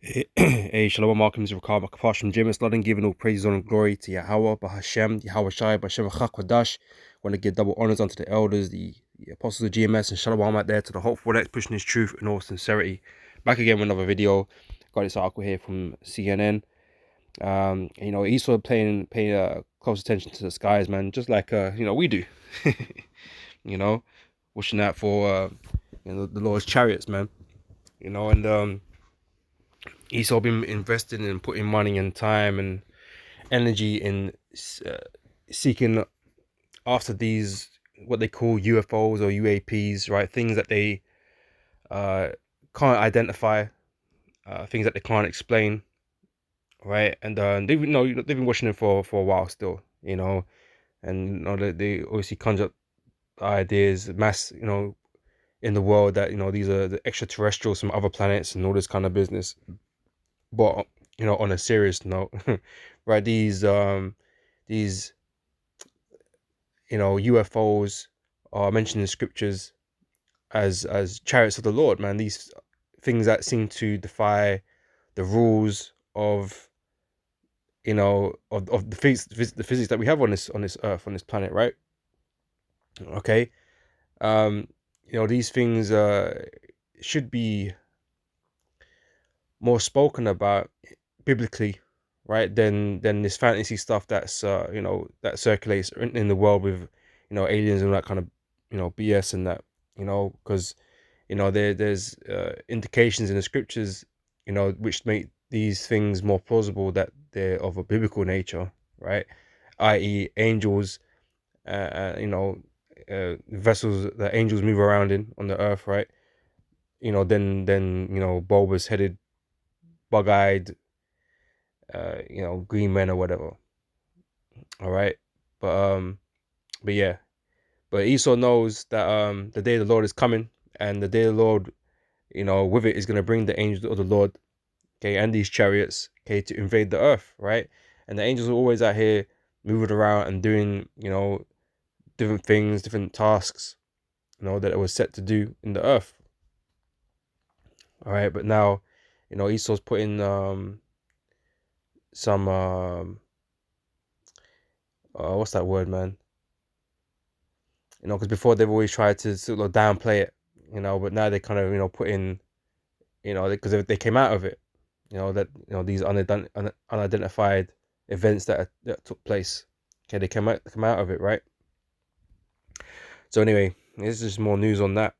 Hey, Shalom, Malcolm, Rakam, Akafash from James London, giving all praise, honor, and glory to Yahweh, Bahashem, Yahweh Shai, Bashem Chakwadash. Want to give double honors unto the elders, the apostles of GMS, and Shalom out there to the hopeful that's pushing his truth in all sincerity. Back again with another video. Got this article here from CNN. He's sort of paying close attention to the skies, man, just like we do. you know, Wishing out for the Lord's chariots, man. And he's all been investing and putting money and time and energy in uh, seeking after these what they call UFOs or UAPs, right? Things that they uh, can't identify, things that they can't explain, right? And they've been watching it for a while still, and they obviously conjure up ideas, mass, in the world that these are the extraterrestrials from other planets and all this kind of business. But on a serious note, right? These UFOs are mentioned in scriptures as chariots of the Lord, man. These things that seem to defy the rules of of the physics that we have on this earth, on this planet, right? Okay. Um, these things should be more spoken about biblically, right? Than this fantasy stuff that's that circulates in the world with aliens and that kind of BS and that because there's indications in the scriptures which make these things more plausible that they're of a biblical nature, right? I.e., angels, vessels that angels move around in on the earth, right? Then bulbous headed, bug eyed, green men or whatever. All right, but but yeah, but Esau knows that the day of the Lord is coming, and the day of the Lord, with it is gonna bring the angels of the Lord, okay, and these chariots, okay, to invade the earth, right? And the angels are always out here moving around and doing, different things, different tasks, that it was set to do in the earth. All right, but now, Esau's putting some what's that word, man? Because before they've always tried to sort of downplay it, but now they kind of put in, because they came out of it, that these unidentified events that took place. Okay, they come out of it, right? So anyway, this is just more news on that,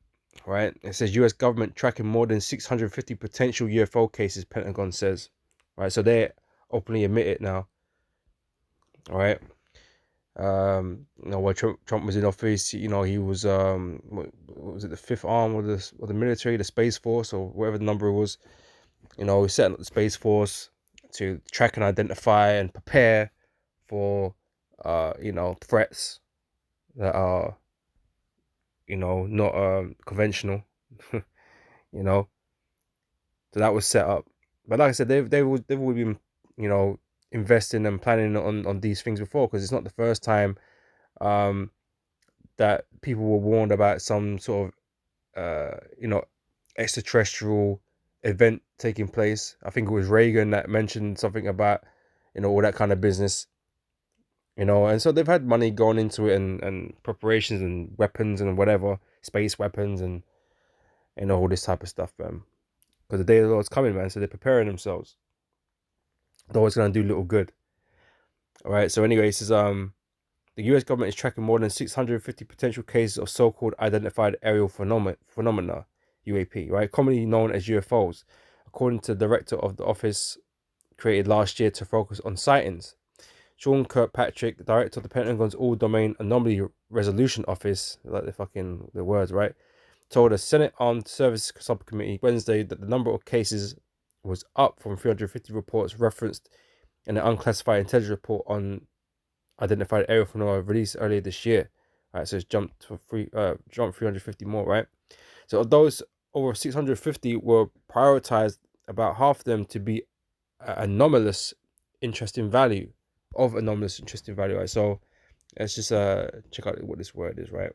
right? It says U.S. government tracking more than 650 potential UFO cases. Pentagon says, right? So they openly admit it now, all right? While Trump was in office, he was what was it, the fifth arm of the military, the Space Force, or whatever the number was. He set up the Space Force to track and identify and prepare for threats that are not conventional. you know so that was set up. But like I said, they've always been you know investing and planning on these things before, because it's not the first time um that people were warned about some sort of extraterrestrial event taking place. I think it was Reagan that mentioned something about all that kind of business. And so they've had money going into it, and preparations and weapons and whatever, space weapons and all this type of stuff, man. Because the day of the Lord's coming, man. So they're preparing themselves. They're always gonna do little good. All right. So anyway, it says the U.S. government is tracking more than 650 potential cases of so-called identified aerial phenomena, UAP, right, commonly known as UFOs, according to the director of the office created last year to focus on sightings. Sean Kirkpatrick, the director of the Pentagon's All-Domain Anomaly Resolution Office, like the words, right, told a Senate Armed Services Subcommittee Wednesday that the number of cases was up from 350 reports referenced in an unclassified intelligence report on identified aerial phenomena released earlier this year. Right, so it's jumped 350 more, right? So of those, over 650 were prioritized, about half of them to be anomalous interest in value, right? So let's just check out what this word is, right?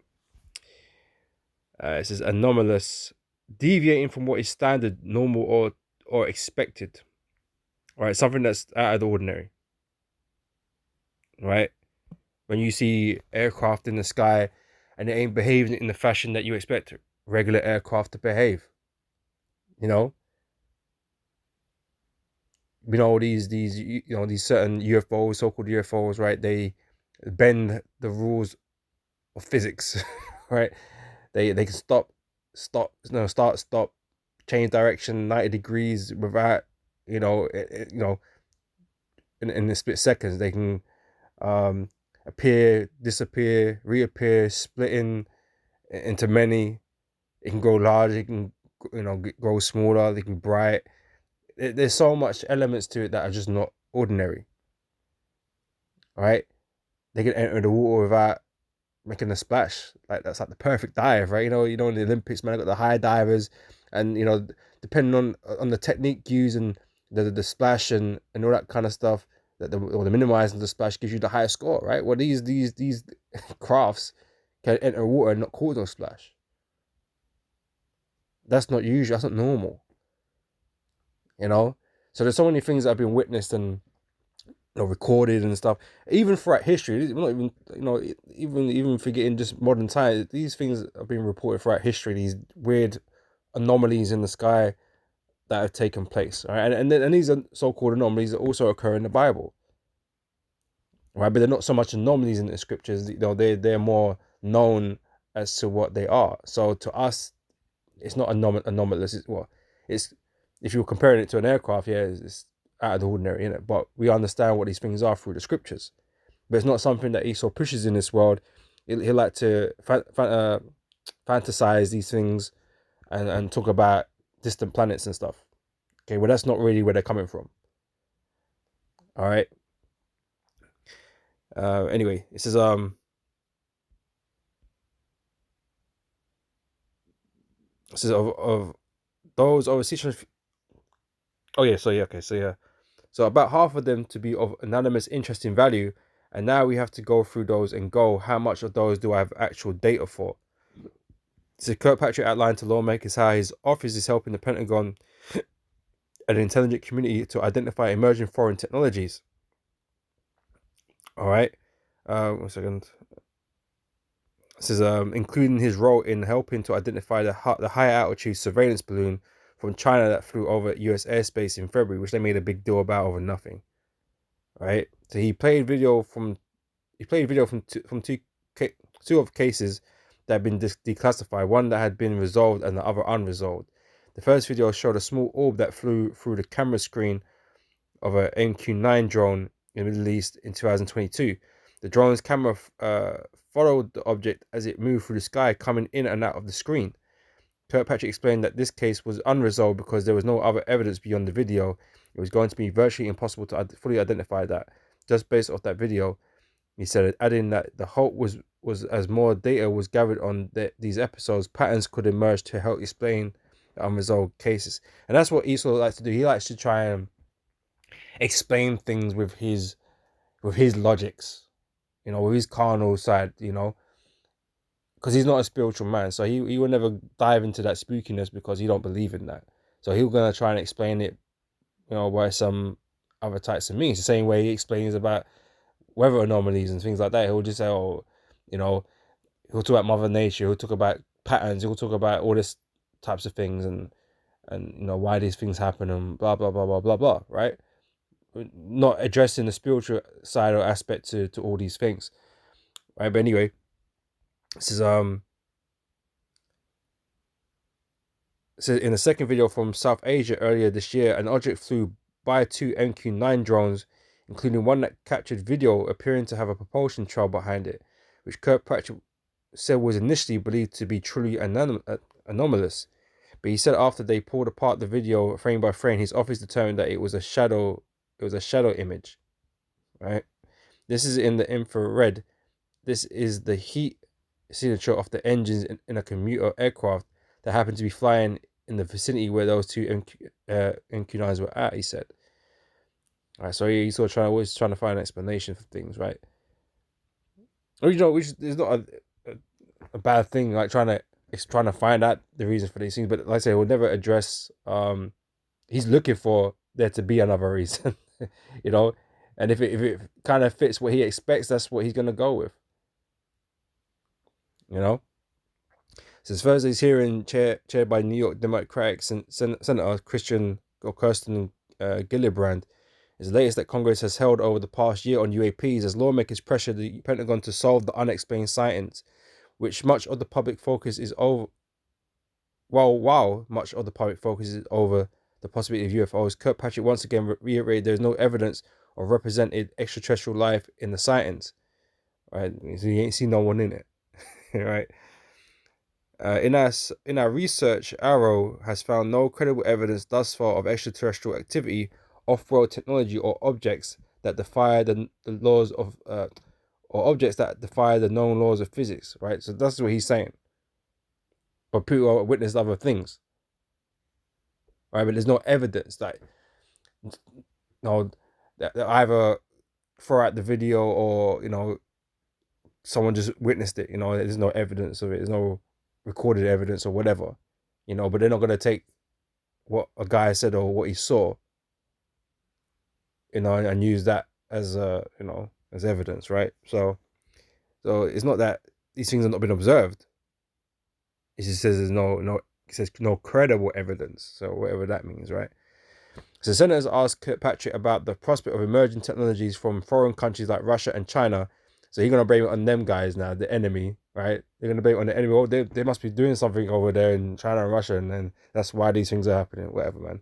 It says anomalous, deviating from what is standard, normal, or expected, right? Something that's out of the ordinary, right? When you see aircraft in the sky and it ain't behaving in the fashion that you expect regular aircraft to behave, you know, these certain UFOs, so-called UFOs, right? They bend the rules of physics, right? They can stop, change direction 90 degrees without, in the split seconds. They can appear, disappear, reappear, splitting into many. It can grow large. It can, grow smaller. They can be bright. There's so much elements to it that are just not ordinary, right? They can enter the water without making a splash. Like, that's like the perfect dive, right? In the Olympics, man, I got the high divers, and depending on the technique used and the splash and all that kind of stuff, or the minimizing the splash gives you the highest score, right? Well, these crafts can enter water and not cause no splash. That's not usual. That's not normal. So there's so many things that have been witnessed and recorded and stuff, even throughout history. We're not even, even forgetting just modern times. These things have been reported throughout history. These weird anomalies in the sky that have taken place, right? And these are so-called anomalies that also occur in the Bible, right? But they're not so much anomalies in the scriptures. They're more known as to what they are. So to us, it's not anomalous. It's if you're comparing it to an aircraft, yeah, it's out of the ordinary, innit? But we understand what these things are through the scriptures. But it's not something that Esau pushes in this world. He'll like to fantasize these things and talk about distant planets and stuff. Okay, well, that's not really where they're coming from. All right. Anyway, this is of those over 600. Oh yeah, so about half of them to be of anonymous interest in value, and now we have to go through those and go, how much of those do I have actual data for? So Kirkpatrick outlined to lawmakers how his office is helping the Pentagon and the intelligence community to identify emerging foreign technologies. All right, 1 second. This is including his role in helping to identify the high altitude surveillance balloon from China that flew over U.S. airspace in February, which they made a big deal about over nothing. Right. So he played video from two of cases that had been declassified. One that had been resolved and the other unresolved. The first video showed a small orb that flew through the camera screen of a MQ-9 drone in the Middle East in 2022. The drone's camera followed the object as it moved through the sky, coming in and out of the screen. Kirkpatrick explained that this case was unresolved because there was no other evidence beyond the video. It was going to be virtually impossible to fully identify that just based off that video. He said, adding that the hope was as more data was gathered on these episodes, patterns could emerge to help explain the unresolved cases. And that's what Esau likes to do. He likes to try and explain things with his logics, with his carnal side, because he's not a spiritual man. So he will never dive into that spookiness because he don't believe in that. So he's going to try and explain it, by some other types of means. The same way he explains about weather anomalies and things like that. He'll just say, he'll talk about Mother Nature. He'll talk about patterns. He'll talk about all this types of things and why these things happen and blah, blah, blah, blah, blah, blah, right? Not addressing the spiritual side or aspect to all these things, right? But anyway, this is so in the second video from South Asia earlier this year, an object flew by two MQ-9 drones, including one that captured video appearing to have a propulsion trail behind it, which Kirkpatrick said was initially believed to be truly anomalous. But he said after they pulled apart the video frame by frame, his office determined that it was a shadow image, right? This is in the infrared. This is the heat signature of the engines in a commuter aircraft that happened to be flying in the vicinity where those two MQ-9s were at, he said. All right, so he's always trying to find an explanation for things, right? Which is not a bad thing, like trying to find out the reason for these things. But like I say, we'll never address he's looking for there to be another reason, you know. And if it kind of fits what he expects, that's what he's gonna go with, you know. Since Thursday's hearing, chaired by New York Democratic Senator Kirsten Gillibrand, is the latest that Congress has held over the past year on UAPs as lawmakers pressure the Pentagon to solve the unexplained sightings, which much of the public focus is over. While much of the public focus is over the possibility of UFOs, Kirkpatrick once again reiterated there is no evidence of represented extraterrestrial life in the sightings. Right, so you ain't seen no one in it, right? In our research, ARROW has found no credible evidence thus far of extraterrestrial activity, off-world technology, or objects that defy the laws of or objects that defy the known laws of physics. Right, so that's what he's saying. But people witnessed other things, right? But there's no evidence that that either throw out the video or someone just witnessed it. There's no evidence of it. There's no recorded evidence or whatever. But they're not gonna take what a guy said or what he saw, and use that as as evidence, right? So it's not that these things have not been observed. It just says there's no credible evidence. So whatever that means, right? So senators asked Kirkpatrick about the prospect of emerging technologies from foreign countries like Russia and China. So you're gonna blame it on them guys now, the enemy, right? They're gonna blame it on the enemy. Well, they must be doing something over there in China and Russia, and then that's why these things are happening. Whatever, man.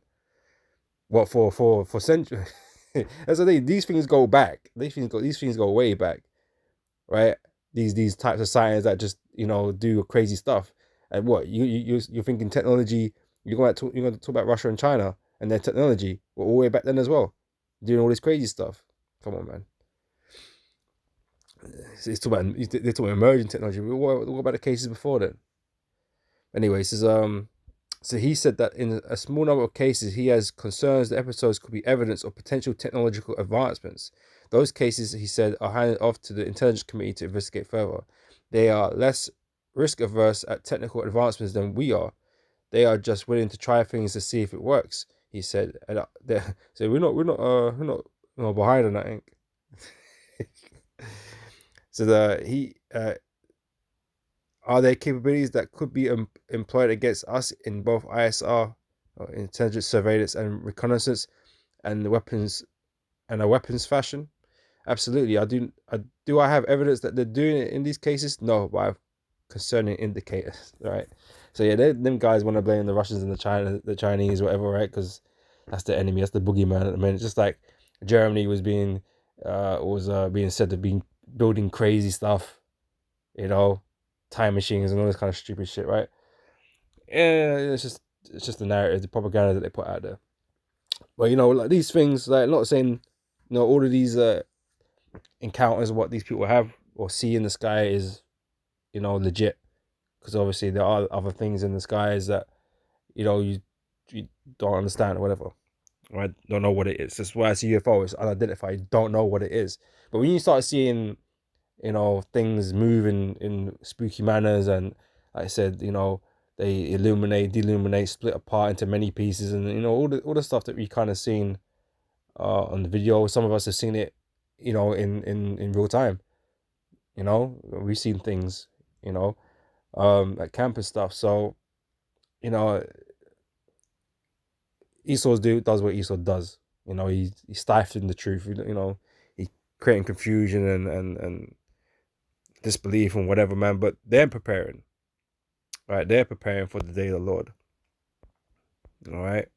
What for centuries? That's the thing. These things go back. These things go way back, right? These types of science that just do crazy stuff. And what you're thinking technology? You're going to talk about Russia and China and their technology all the way back then as well, doing all this crazy stuff. Come on, man. They're talking about emerging technology. What about the cases before then? Anyway, so he said that in a small number of cases, he has concerns that episodes could be evidence of potential technological advancements. Those cases, he said, are handed off to the Intelligence Committee to investigate further. They are less risk averse at technical advancements than we are. They are just willing to try things to see if it works. He said, and so we're not behind on that, ink. So are there capabilities that could be employed against us in both ISR, intelligence surveillance and reconnaissance, and a weapons fashion? Absolutely. Do I have evidence that they're doing it in these cases? No, but I have concerning indicators, right? So yeah, them guys want to blame the Russians and the Chinese, whatever, right? Because that's the enemy, that's the boogeyman at the minute. Just like Germany was being said to be building crazy stuff, time machines and all this kind of stupid shit, right? Yeah, it's just the narrative, the propaganda that they put out there. But like these things, like I'm not saying, all of these encounters, what these people have or see in the sky is, legit, because obviously there are other things in the skies that you don't understand or whatever, right? Don't know what it is. That's why it's a UFO. It's unidentified. You don't know what it is. But when you start seeing things move in spooky manners, and like I said, they illuminate, deluminate, split apart into many pieces, and all the stuff that we kind of seen on the video. Some of us have seen it, in real time. We've seen things, at camp and stuff. So, Esau does what Esau does. He's stifling the truth. He's creating confusion and disbelief and whatever, man. But they're preparing, right? They're preparing for the day of the Lord. All right.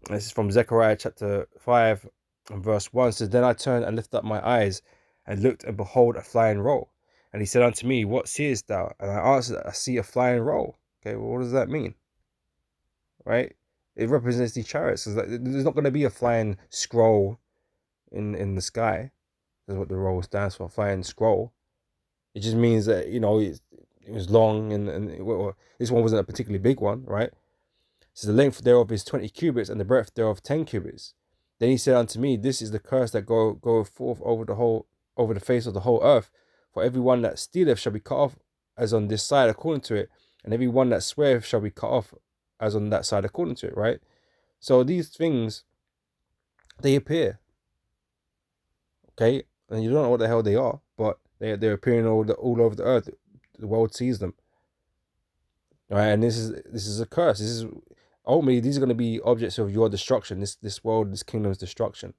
This is from Zechariah chapter 5 and verse 1. It says, "Then I turned and lifted up my eyes and looked, and behold, a flying roll. And he said unto me, What seest thou? And I answered, I see a flying roll." Okay, well, what does that mean? Right? It represents these chariots. So there's not going to be a flying scroll in the sky. That's what the roll stands for, flying scroll. It just means that, it was long, and this one wasn't a particularly big one, right? So the length thereof is 20 cubits, and the breadth thereof 10 cubits. Then he said unto me, This is the curse that goeth forth over the face of the whole earth. For every one that stealeth shall be cut off as on this side according to it, and every one that sweareth shall be cut off as on that side according to it, right? So these things, they appear, okay, and you don't know what the hell they are, but they're appearing all over the earth. The world sees them, right? And this is a curse. This is ultimately, these are going to be objects of your destruction. This world, this kingdom's destruction,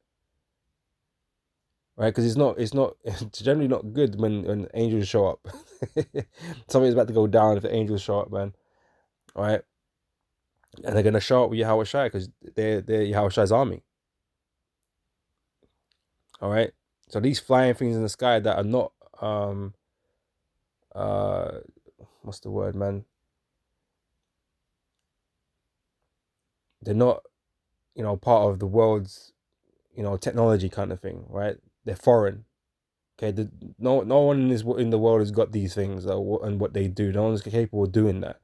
right? Because it's not it's generally not good when angels show up. Something's about to go down if the angels show up, man. All right, and they're gonna show up with Yahweh Shai because they're Yahweh Shai's army. All right, so these flying things in the sky that are not uh what's the word, man? They're not, part of the world's, technology kind of thing, right? They're foreign. Okay, no one in the world has got these things and what they do. No one's capable of doing that.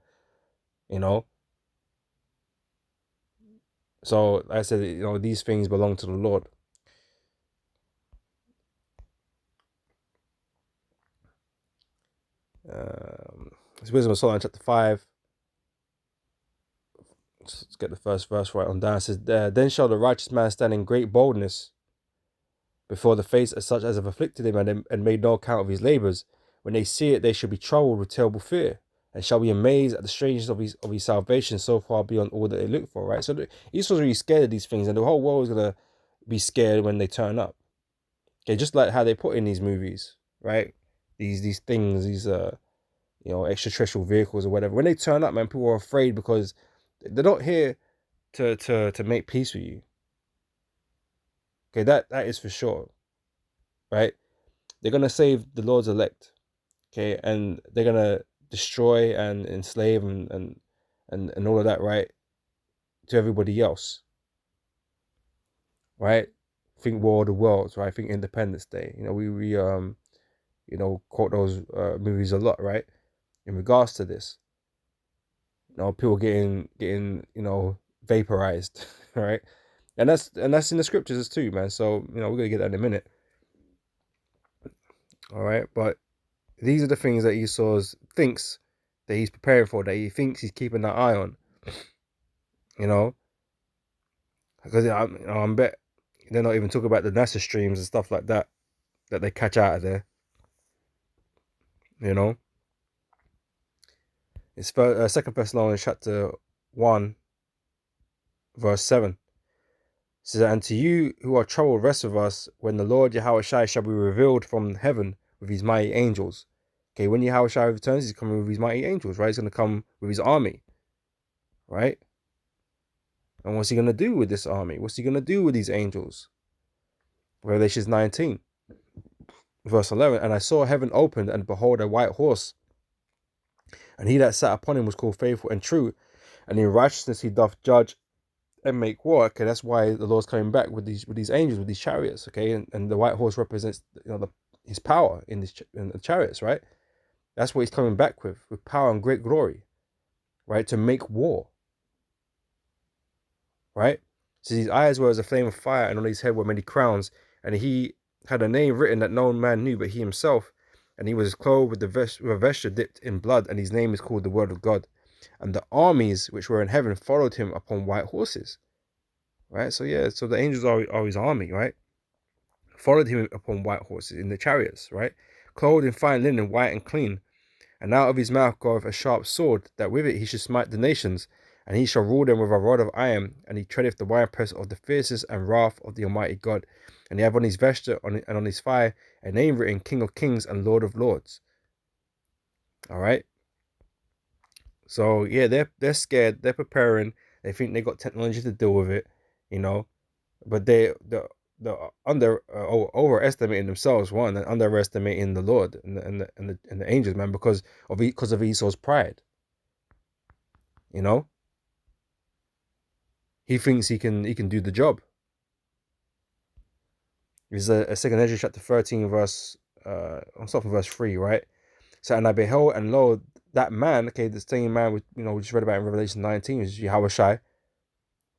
You know. So like I said, these things belong to the Lord. It's Wisdom of Solomon, chapter 5. Let's get the first verse right on down. It says, "Then shall the righteous man stand in great boldness before the face of such as have afflicted him and made no account of his labors. When they see it, they shall be troubled with terrible fear, and shall be amazed at the strangeness of his salvation so far beyond all that they look for." Right. So Esau's really scared of these things, and the whole world is gonna be scared when they turn up. Okay, just like how they put in these movies, right? These things, these extraterrestrial vehicles or whatever. When they turn up, man, people are afraid because they're not here to make peace with you. Okay, that is for sure, right? They're gonna save the Lord's elect, okay, and they're gonna destroy and enslave and all of that, right, to everybody else, right? Think War of the Worlds, right? Think Independence Day. We quote those movies a lot, right? In regards to this, people getting vaporized, right? And that's in the scriptures too, man. So we're gonna get that in a minute. All right, but these are the things that Esau thinks that he's preparing for, that he thinks he's keeping that eye on. Because I bet they're not even talking about the NASA streams and stuff like that they catch out of there. It's 2 Thessalonians chapter 1, verse 7. It says, "And to you who are troubled, rest with us when the Lord Yahweh Shai shall be revealed from heaven with his mighty angels." Okay, when Yahweh Shai returns, he's coming with his mighty angels, right? He's going to come with his army, right? And what's he going to do with this army? What's he going to do with these angels? Revelation 19, verse 11. "And I saw heaven opened, and behold, a white horse. And he that sat upon him was called Faithful and True. And in righteousness he doth judge and make war." Okay, that's why the Lord's coming back with these angels, with these chariots. Okay, and the white horse represents his power in the chariots, right? That's what he's coming back with power and great glory, right? To make war, right? So his eyes were as a flame of fire, and on his head were many crowns, and he had a name written that no man knew but he himself. And he was clothed with a vesture dipped in blood, and his name is called the Word of God. And the armies which were in heaven followed him upon white horses. Right? So the angels are his army, right? Followed him upon white horses in the chariots, right? Clothed in fine linen, white and clean. And out of his mouth goeth a sharp sword, that with it he should smite the nations, and he shall rule them with a rod of iron, and he treadeth the winepress of the fierceness and wrath of the Almighty God. And he have on his vesture and on his thigh a name written, King of Kings and Lord of Lords. All right. So yeah, they're scared. They're preparing. They think they got technology to deal with it, but they're overestimating themselves, one, and underestimating the Lord and the angels, man, because of Esau's pride. He thinks he can do the job. This is a Second Ezra chapter 13 verse. I'm starting from verse 3, right? So, "And I beheld, and lo, that man," okay, the same man we just read about in Revelation 19, is Yahweh Shai,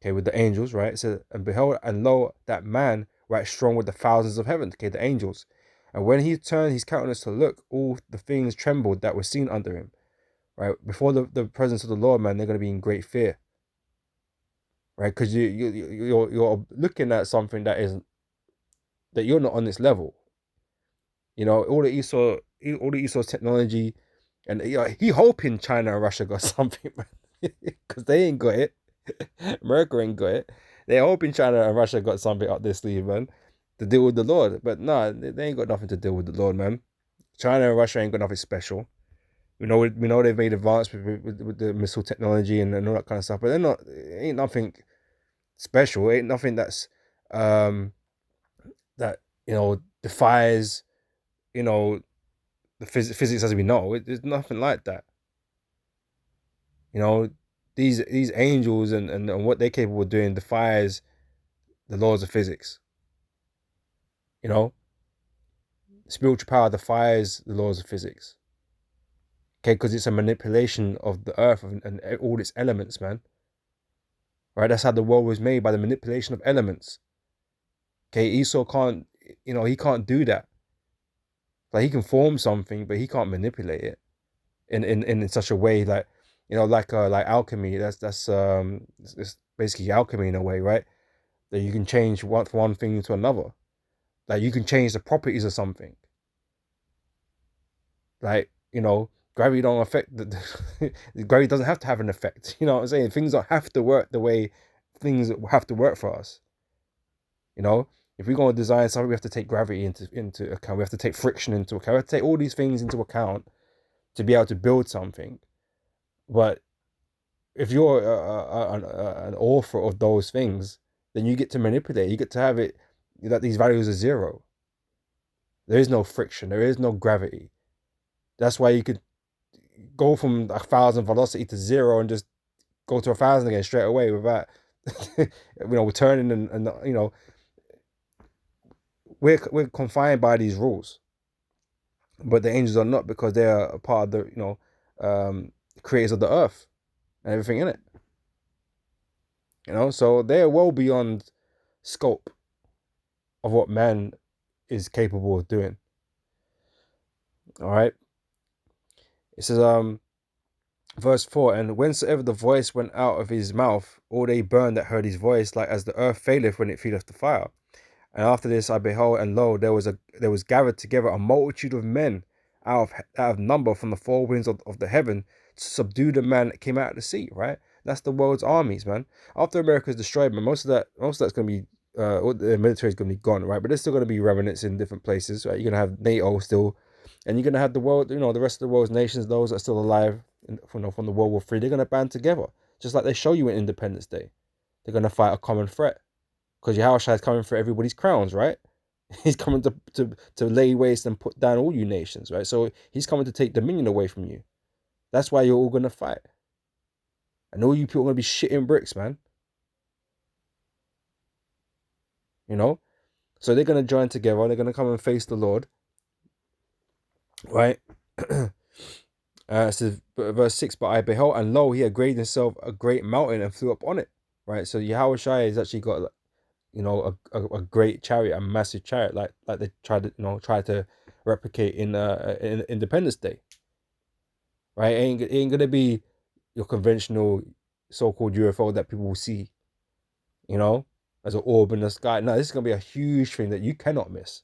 okay, with the angels, right? So, "And beheld, and lo, that man right strong with the thousands of heaven," okay, the angels. "And when he turned his countenance to look, all the things trembled that were seen under him," right? Before the presence of the Lord, man, they're going to be in great fear. right? Because you're looking at something that you're not on this level. All the Esau's technology, and he hoping China and Russia got something, man, because they ain't got it. America ain't got it. They're hoping China and Russia got something up their sleeve, man, to deal with the Lord. But nah, they ain't got nothing to deal with the Lord, man. China and Russia ain't got nothing special. We know they've made advances with the missile technology and all that kind of stuff, but they're not. It ain't nothing special. It ain't nothing um that defies you know the physics as we know. There's nothing like that. You know, these angels and what they're capable of doing defies the laws of physics. You know, spiritual power defies the laws of physics. Okay, because it's a manipulation of the earth and all its elements, man. Right? That's how the world was made, by the manipulation of elements. Okay, Esau can't, he can't do that. Like, he can form something, but he can't manipulate it in such a way, like, like alchemy. It's basically alchemy in a way, right? That you can change one thing into another. Like, you can change the properties of something. Like, gravity don't affect gravity doesn't have to have an effect. You know what I'm saying? Things don't have to work the way things have to work for us. If we're going to design something, we have to take gravity into account. We have to take friction into account. We have to take all these things into account to be able to build something. But if you're an author of those things, then you get to manipulate. You get to have it that these values are zero. There is no friction. There is no gravity. That's why you could go from 1,000 velocity to zero and just go to 1,000 again straight away without, returning and we're confined by these rules, but the angels are not, because they are a part of the creators of the earth and everything in it. So they're well beyond scope of what man is capable of doing. All right. It says, verse 4, and whensoever the voice went out of his mouth, all they burned that heard his voice, like as the earth faileth when it feeleth the fire. And after this I beheld, and lo, there was gathered together a multitude of men out of number from the four winds of the heaven, to subdue the man that came out of the sea. Right? That's the world's armies, man. After America's destroyed, man, most of that's going to be, the military is going to be gone, right? But there's still going to be remnants in different places, right? You're going to have NATO still, and you're going to have the world, the rest of the world's nations, those that are still alive, from the World War III. They're going to band together, just like they show you in Independence Day. They're going to fight a common threat. Because Yahushua is coming for everybody's crowns, right? He's coming to lay waste and put down all you nations, right? So he's coming to take dominion away from you. That's why you're all going to fight. And all you people are going to be shitting bricks, man. So they're going to join together. They're going to come and face the Lord, right? So verse 6, but I beheld, and lo, he had graded himself a great mountain and flew up on it, right? So Yahushua has actually got, a great chariot, a massive chariot, like they tried to replicate in Independence Day, right? It ain't gonna be your conventional so-called UFO that people will see, as an orb in the sky. No, this is gonna be a huge thing that you cannot miss,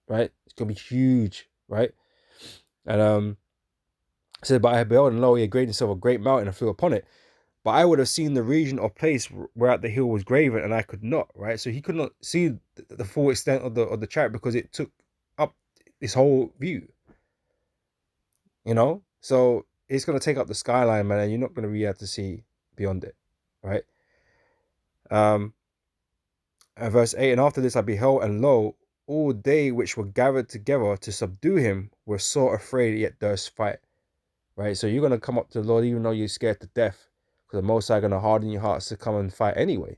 right? It's gonna be huge, right? And said, but I beheld, and lo, he had graded himself a great mountain and flew upon it. But I would have seen the region or place whereat the hill was graven, and I could not, right? So he could not see the full extent of the chariot, because it took up this whole view. So it's going to take up the skyline, man, and you're not going to be able to see beyond it, right? And verse 8, and after this I beheld, and lo, all they which were gathered together to subdue him were sore afraid, yet durst fight, right? So you're going to come up to the Lord even though you're scared to death, because the Most High going to harden your hearts to come and fight anyway.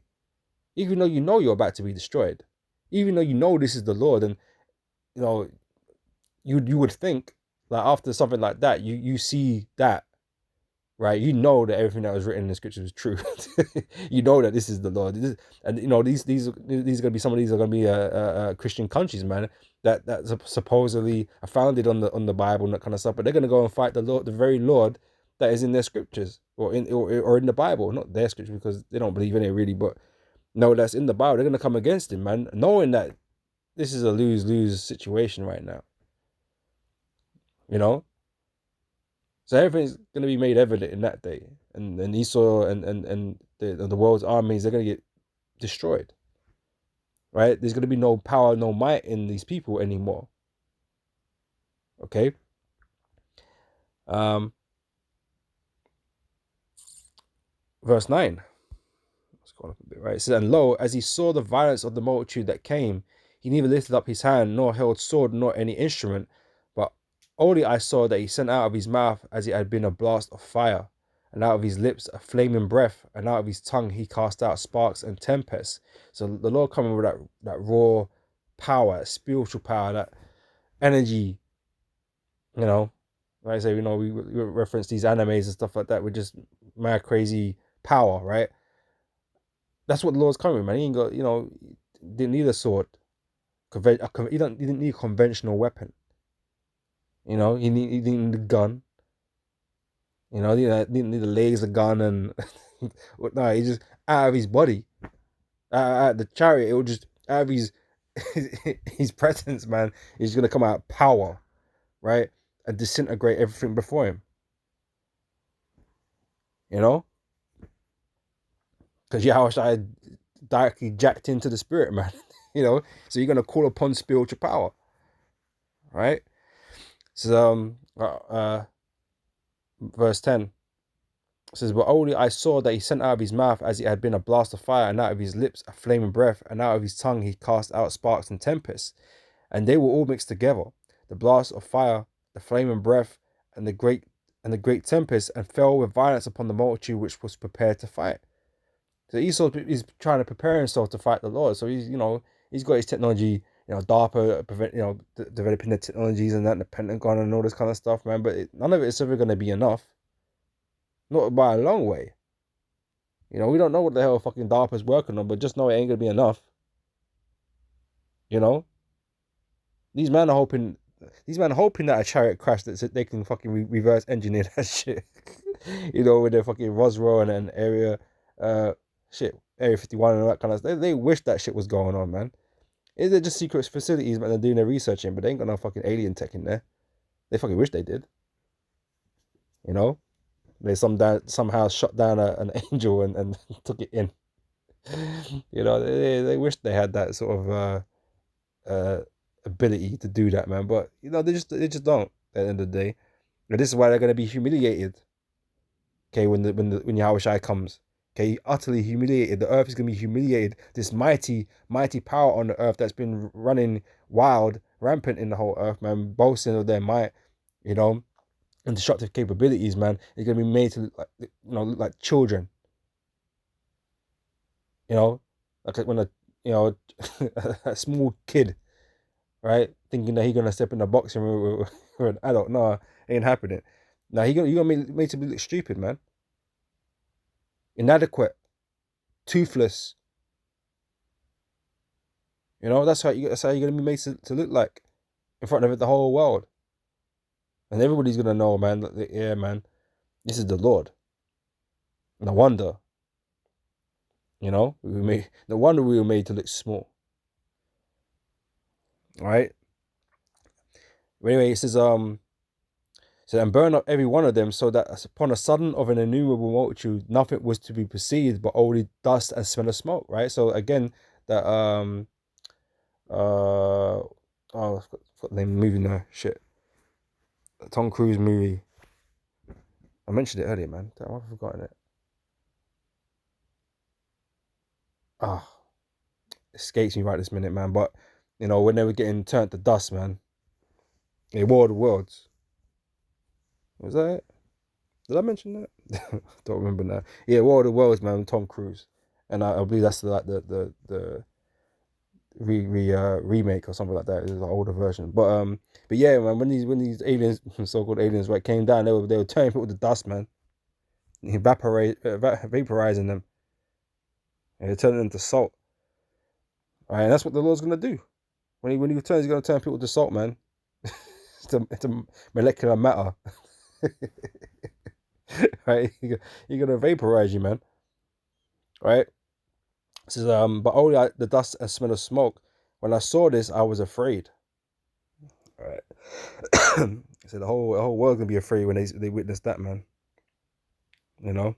Even though you're about to be destroyed. Even though this is the Lord, and you would think, like, after something like that, you see that, right? That everything that was written in the scripture is true. That this is the Lord. And these are gonna be, some of these are gonna be Christian countries, man, that supposedly are founded on the Bible and that kind of stuff, but they're gonna go and fight the Lord, the very Lord that is in their scriptures or in the Bible, not their scripture because they don't believe in it really, but no, that's in the Bible. They're gonna come against him, man, knowing that this is a lose-lose situation right now. You know, so everything's gonna be made evident in that day, and Esau and the world's armies, they're gonna get destroyed. Right? There's gonna be no power, no might in these people anymore. Okay. Verse 9. Let's go up a bit, right? It says, and lo, as he saw the violence of the multitude that came, he neither lifted up his hand, nor held sword, nor any instrument, but only I saw that he sent out of his mouth as it had been a blast of fire, and out of his lips a flaming breath, and out of his tongue he cast out sparks and tempests. So the Lord coming with that raw power, that spiritual power, that energy, you know. Like I say, you know, we reference these animes and stuff like that with just mad crazy power, right? That's what the Lord's coming, man. He ain't got, you know, didn't need a sword. He didn't need a conventional weapon. You know, he didn't need a gun. You know, he didn't need a laser gun and no, he just out of his body, out of the chariot. It would just out of his presence, man. He's gonna come out power, right, and disintegrate everything before him. You know, because Yahushua directly jacked into the spirit, man. You know, so you're gonna call upon spiritual power, right? So verse 10 says, but only I saw that he sent out of his mouth as it had been a blast of fire, and out of his lips a flaming breath, and out of his tongue he cast out sparks and tempests, and they were all mixed together, the blast of fire, the flaming breath, and the great tempest, and fell with violence upon the multitude which was prepared to fight. So Esau is trying to prepare himself to fight the Lord. So he's, you know, he's got his technology, you know, DARPA, developing the technologies and that, and the Pentagon and all this kind of stuff, man. But none of it is ever going to be enough. Not by a long way. You know, we don't know what the hell fucking DARPA's working on, but just know it ain't going to be enough. You know? These men are hoping that a chariot crash that they can fucking reverse engineer that shit. You know, with their fucking Roswell and area, Area 51 and all that kind of stuff. They wish that shit was going on, man. They're just secret facilities, man. They're doing their research in, but they ain't got no fucking alien tech in there. They fucking wish they did. You know? They somehow shot down an angel and took it in. You know, they wish they had that sort of ability to do that, man. But you know, they just don't at the end of the day. And this is why they're gonna be humiliated. Okay, when Yahushua comes. Okay, utterly humiliated. The earth is gonna be humiliated. This mighty power on the earth that's been running wild, rampant in the whole earth, man, boasting of their might, you know, and destructive capabilities, man, is gonna be made to look like, you know, look like children. You know, like when a small kid, right, thinking that he's gonna step in the boxing room with an adult. No, it ain't happening. Now you're gonna make to look stupid, man. Inadequate, toothless. You know, that's how you're gonna be made to look like in front of the whole world. And everybody's gonna know, man, that yeah, man, this is the Lord. No wonder. You know, no wonder we were made to look small. All right. Anyway, it says and burn up every one of them, so that upon a sudden of an innumerable multitude, nothing was to be perceived, but only dust and smell of smoke. Right. So again, that oh, I forgot the name of the movie now. Shit. The Tom Cruise movie. I mentioned it earlier, man. I've forgotten it. Ah, escapes me right this minute, man. But you know, when they were getting turned to dust, man. Yeah, War of the Worlds. Was that it? Did I mention that? Don't remember now. Yeah, War of the Worlds, man. Tom Cruise, and I believe that's like the remake or something like that. It's an older version, but yeah, man. When these aliens, so-called aliens, right, came down, they were turning people to dust, man. Vaporizing them, and turning them to salt. All right, and that's what the Lord's gonna do. When he returns, he's gonna turn people to salt, man. It's a molecular matter. right? You're gonna vaporize you, man, right? It says, but only the dust and smell of smoke. When I saw this, I was afraid. All right. So the whole world gonna be afraid when they witness that, man. You know.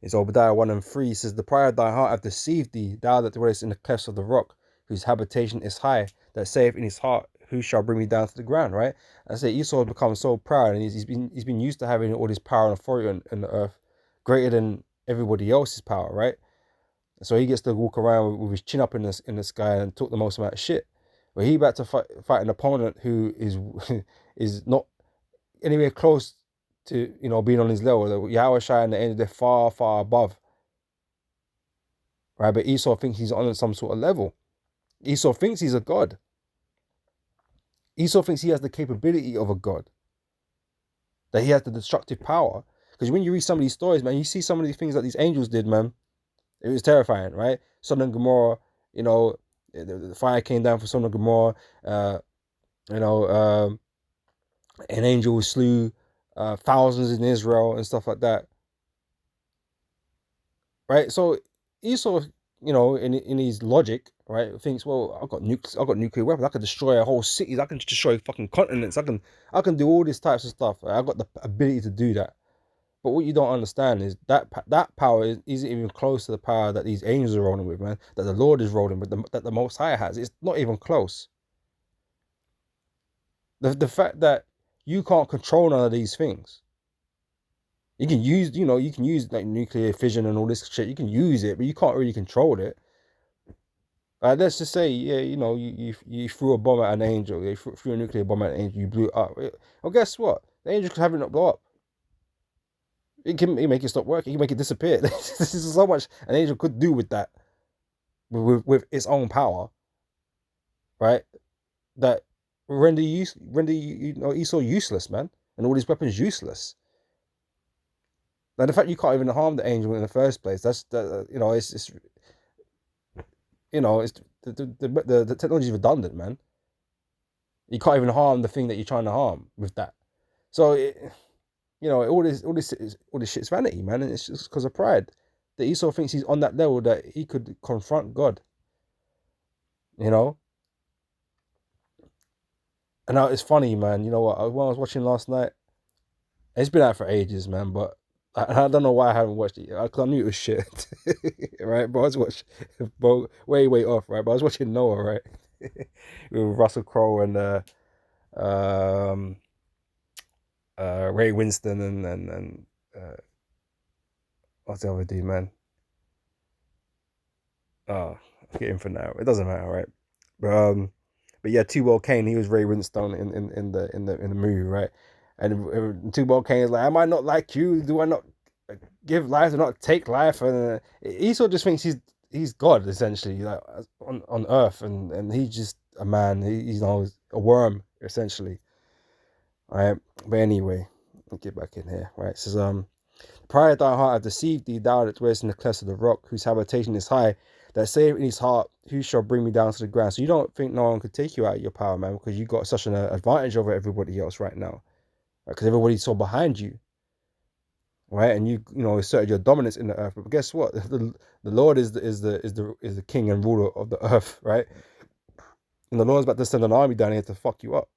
It's Obadiah 1 and 3 says, the pride of thy heart hath deceived thee, thou that dwellest in the clefts of the rock, whose habitation is high, that saith in his heart, who shall bring me down to the ground, right? I say Esau has become so proud, and he's been used to having all this power and authority on the earth, greater than everybody else's power, right? So he gets to walk around with his chin up in the sky and talk the most amount of shit. But he about to fight an opponent who is is not anywhere close to being on his level. Yahweh Shai and the angels, they're far, far above. Right? But Esau thinks he's on some sort of level. Esau thinks he's a god. Esau thinks he has the capability of a god. That he has the destructive power. Because when you read some of these stories, man, you see some of these things that these angels did, man. It was terrifying, right? Sodom and Gomorrah, the fire came down for Sodom and Gomorrah. You know, an angel slew thousands in Israel and stuff like that. Right? So Esau, in his logic, right, thinks, well, I've got nuclear weapons. I can destroy a whole cities. I can destroy fucking continents. I can do all these types of stuff. Right? I've got the ability to do that. But what you don't understand is that power isn't even close to the power that these angels are rolling with, man. That the Lord is rolling with, that the Most High has. It's not even close. The fact that you can't control none of these things. You can use like nuclear fission and all this shit. You can use it, but you can't really control it. Let's just say, yeah, you threw a bomb at an angel. You threw a nuclear bomb at an angel. You blew it up. Well, guess what? The angel could have it not blow up. It can make it stop working. It can make it disappear. This is so much an angel could do with that, with its own power, right? That render Esau useless, man, and all these weapons useless. Now the fact you can't even harm the angel in the first place, it's the technology is redundant, man. You can't even harm the thing that you're trying to harm with that. So all this shit's vanity, man, and it's just because of pride. That Esau thinks he's on that level that he could confront God. And now it's funny, man. You know what? When I was watching last night, it's been out for ages, man. But I don't know why I haven't watched it yet. Because I knew it was shit, right? But I was watching, way off, right? But I was watching Noah, right, with Russell Crowe and Ray Winston and what's the other dude, man? Oh, I'm getting for now. It doesn't matter, right? But yeah, Tubal Cain, he was Ray Winstone in the movie, right? And Tubal Cain is like, am I not like you? Do I not give life? Do I not take life? And Esau just thinks he's God essentially, like on earth, and he's just a man. He's a worm essentially, right? But anyway, let me get back in here, right? It says pride of thy heart hath deceived thee, thou that dwellest in the clefts of the rock, whose habitation is high, that saith in his heart, who shall bring me down to the ground? So you don't think no one could take you out of your power, man, because you got such an advantage over everybody else right now, because everybody's so behind you, right? And you asserted your dominance in the earth. But guess what? The Lord is the king and ruler of the earth, right? And the Lord's about to send an army down here to fuck you up.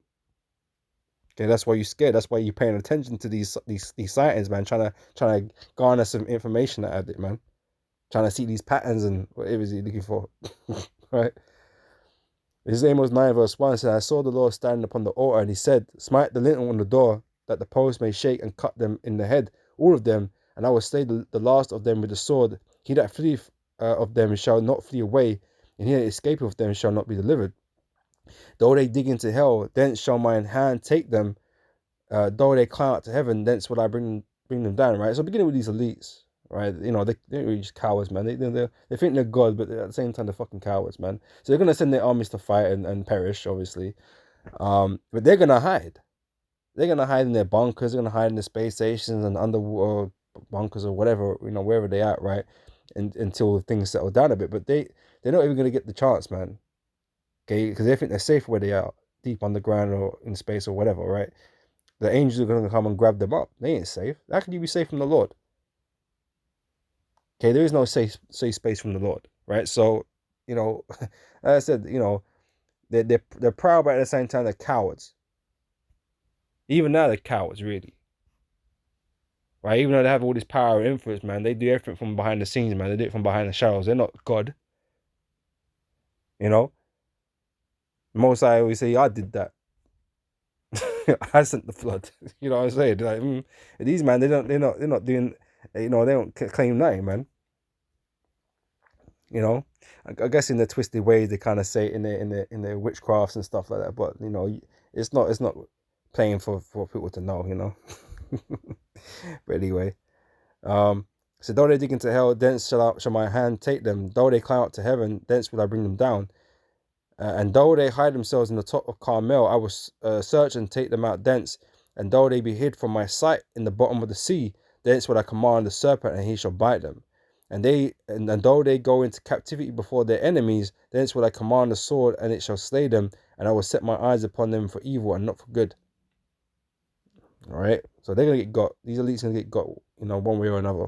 Okay, that's why you're scared. That's why you're paying attention to these sightings, man. Trying to garner some information out of it, man. Trying to see these patterns and whatever he's looking for, right? This is Amos 9 verse 1. It says, I saw the Lord standing upon the altar, and he said, smite the lintel on the door, that the posts may shake, and cut them in the head, all of them, and I will slay the last of them with the sword. He that fleeth of them shall not flee away, and he that escapeth of them shall not be delivered. Though they dig into hell, thence shall mine hand take them. Though they climb up to heaven, thence will I bring them down, right? So beginning with these elites, right? They're really just cowards, man. They think they're God, but at the same time, they're fucking cowards, man. So they're gonna send their armies to fight and perish, obviously. But they're gonna hide. They're gonna hide in their bunkers. They're gonna hide in the space stations and underwater bunkers or whatever, wherever they at, right? Until things settle down a bit. But they're not even gonna get the chance, man. Okay, because they think they're safe where they are, deep underground or in space or whatever, right? The angels are going to come and grab them up. They ain't safe. How can you be safe from the Lord? Okay, there is no safe space from the Lord, right? So, as I said, they're proud, but at the same time they're cowards. Even now they're cowards, really. Right? Even though they have all this power and influence, man, they do everything from behind the scenes, man. They do it from behind the shadows. They're not God. You know? Most I always say, I did that. I sent the flood. You know what I'm saying? Like, these man, they're not doing, they don't claim nothing, man. I guess in the twisted ways they kind of say it in their witchcrafts and stuff like that. But it's not playing for people to know. But anyway, so though they dig into hell, thence shall my hand take them. Though they climb up to heaven, thence will I bring them down. And though they hide themselves in the top of Carmel, I will search and take them out thence. And though they be hid from my sight in the bottom of the sea, thence will I command the serpent, and he shall bite them. And though they go into captivity before their enemies, thence will I command the sword, and it shall slay them. And I will set my eyes upon them for evil and not for good. All right, so they're gonna get got. These elites gonna get got, one way or another.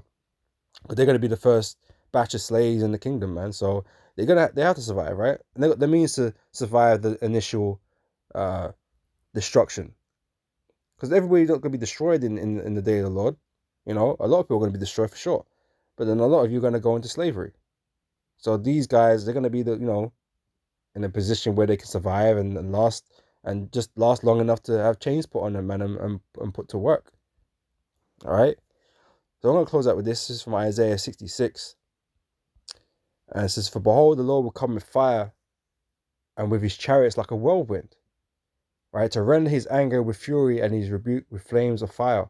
But they're gonna be the first batch of slaves in the kingdom, man. So they have to survive, right? And they got the means to survive the initial destruction, because everybody's not gonna be destroyed in the day of the Lord. A lot of people are gonna be destroyed for sure, but then a lot of you are gonna go into slavery. So these guys, they're gonna be in a position where they can survive and last, and just last long enough to have chains put on them, man, and put to work. All right. So I'm going to close out with this. This is from Isaiah 66. And it says, "For behold, the Lord will come with fire, and with his chariots like a whirlwind." Right? To rend his anger with fury, and his rebuke with flames of fire.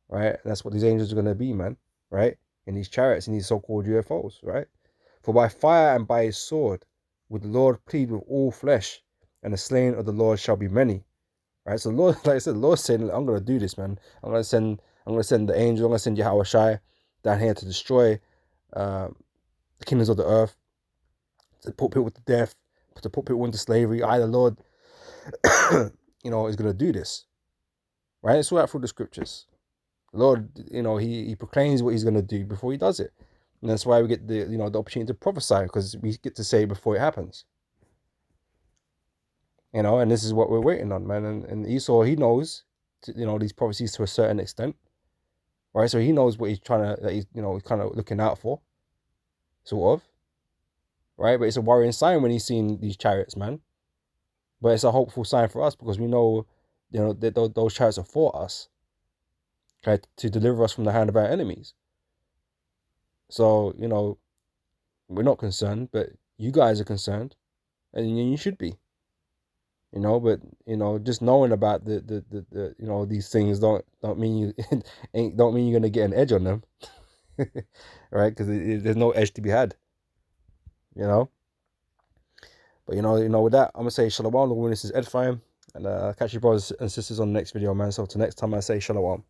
Right? And that's what these angels are going to be, man. Right? In these chariots, in these so-called UFOs. Right? "For by fire and by his sword would the Lord plead with all flesh, and the slain of the Lord shall be many." Right? So the Lord, like I said, the Lord's saying, "I'm going to do this, man. I'm going to send the angel. I'm going to send Yahweh Shai down here to destroy the kingdoms of the earth, to put people to death, to put people into slavery. I, the Lord, is going to do this." Right? It's all out through the scriptures. The Lord, he proclaims what he's going to do before he does it. And that's why we get the opportunity to prophesy, because we get to say it before it happens. And this is what we're waiting on, man. And Esau, he knows, these prophecies to a certain extent, right? So he knows what he's he's kind of looking out for, sort of, right? But it's a worrying sign when he's seeing these chariots, man. But it's a hopeful sign for us, because we know, that those chariots are for us, okay, to deliver us from the hand of our enemies. So, we're not concerned, but you guys are concerned, and you should be. But just knowing about the these things don't mean you don't mean you're gonna get an edge on them, right? Because there's no edge to be had, But with that, I'm gonna say shalom. The witness is edifying, and catch you brothers and sisters on the next video, man. So till next time, I say shalom.